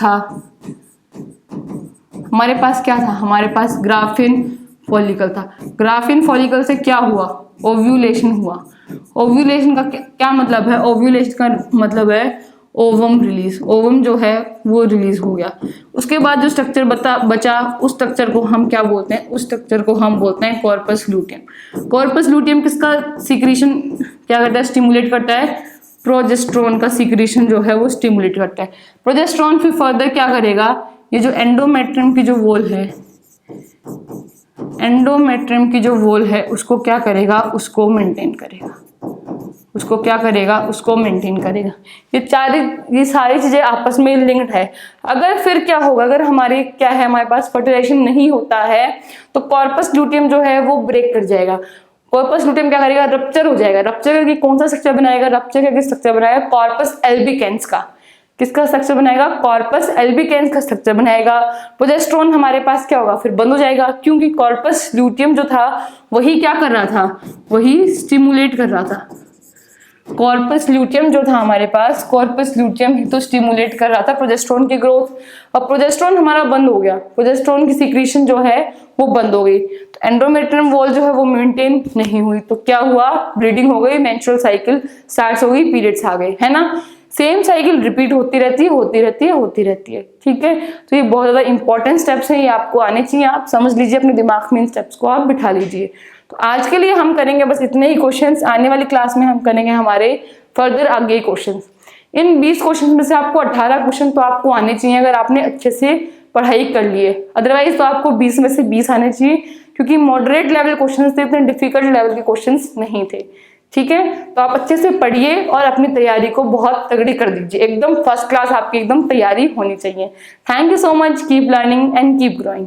क्या था, हमारे पास ग्राफिन फॉलिकल था। ग्राफिन फॉलिकल से क्या हुआ, ओव्यूलेशन हुआ। ओव्यूलेशन का क्या मतलब है, ओव्यूलेशन का मतलब है ओवम रिलीज, ओवम जो है वो रिलीज हो गया। उसके बाद जो स्ट्रक्चर बचा, उस स्ट्रक्चर को हम क्या बोलते हैं, उस स्ट्रक्चर को हम बोलते हैं कॉर्पस लूटियम। कॉर्पस लूटियम किसका सीक्रेशन क्या करता है, स्टिमुलेट करता है, प्रोजेस्ट्रॉन का सीक्रेशन जो है वो स्टिमुलेट करता है। प्रोजेस्ट्रॉन फिर फर्दर क्या करेगा, ये जो एंडोमेट्रियम की जो वॉल है, एंडोमेट्रियम की जो वॉल है उसको क्या करेगा, उसको मेंटेन करेगा, उसको क्या करेगा, उसको मेंटेन करेगा। ये सारी चीजें आपस में लिंक्ड है। अगर फिर क्या होगा, अगर हमारे क्या है, हमारे पास फर्टिलाइजेशन नहीं होता है तो कॉर्पस लूटियम जो है वो ब्रेक कर जाएगा। कॉर्पस लूटियम क्या करेगा, रप्चर हो जाएगा। रप्चर करके कौन सा स्ट्रक्चर बनाएगा, रप्चर करके स्ट्रक्चर बनाएगा कॉर्पस एल्बिकेंस का। किसका स्ट्रक्चर बनाएगा, कॉर्पस एल्बिकेंस का स्ट्रक्चर बनाएगा। प्रोजेस्ट्रॉन हमारे पास क्या होगा, फिर बंद हो जाएगा, क्योंकि कॉर्पस लूटियम जो था वही क्या कर रहा था, वही स्टिमुलेट कर रहा था। कॉर्पस लूटियम जो था हमारे पास, कॉर्पस लूटियम ही तो स्टिमुलेट कर रहा था प्रोजेस्ट्रॉन की ग्रोथ। अब प्रोजेस्ट्रॉन हमारा बंद हो गया, प्रोजेस्ट्रॉन की सीक्रेशन जो है वो बंद हो गई, तो एंडोमेट्रियम वॉल जो है वो मेंटेन नहीं हुई, तो क्या हुआ, ब्लीडिंग हो गई, मेंस्ट्रुअल साइकिल स्टार्ट हो गई, पीरियड्स आ गए, है ना। सेम साइकिल रिपीट होती रहती है। ठीक है, तो ये बहुत ज्यादा इंपॉर्टेंट स्टेप्स हैं, ये आपको आने चाहिए, आप समझ लीजिए, अपने दिमाग में इन स्टेप्स को आप बिठा लीजिए। तो आज के लिए हम करेंगे बस इतने ही क्वेश्चंस। आने वाली क्लास में हम करेंगे हमारे फर्दर आगे क्वेश्चंस। इन 20 क्वेश्चंस में से आपको 18 क्वेश्चन तो आपको आने चाहिए अगर आपने अच्छे से पढ़ाई कर ली है, अदरवाइज तो आपको 20 में से 20 आने चाहिए, क्योंकि मॉडरेट लेवल क्वेश्चंस थे, इतने डिफिकल्ट लेवल के क्वेश्चंस नहीं थे। ठीक है, तो आप अच्छे से पढ़िए और अपनी तैयारी को बहुत तगड़ी कर दीजिए, एकदम फर्स्ट क्लास आपकी एकदम तैयारी होनी चाहिए। Thank you so much, keep learning and keep growing.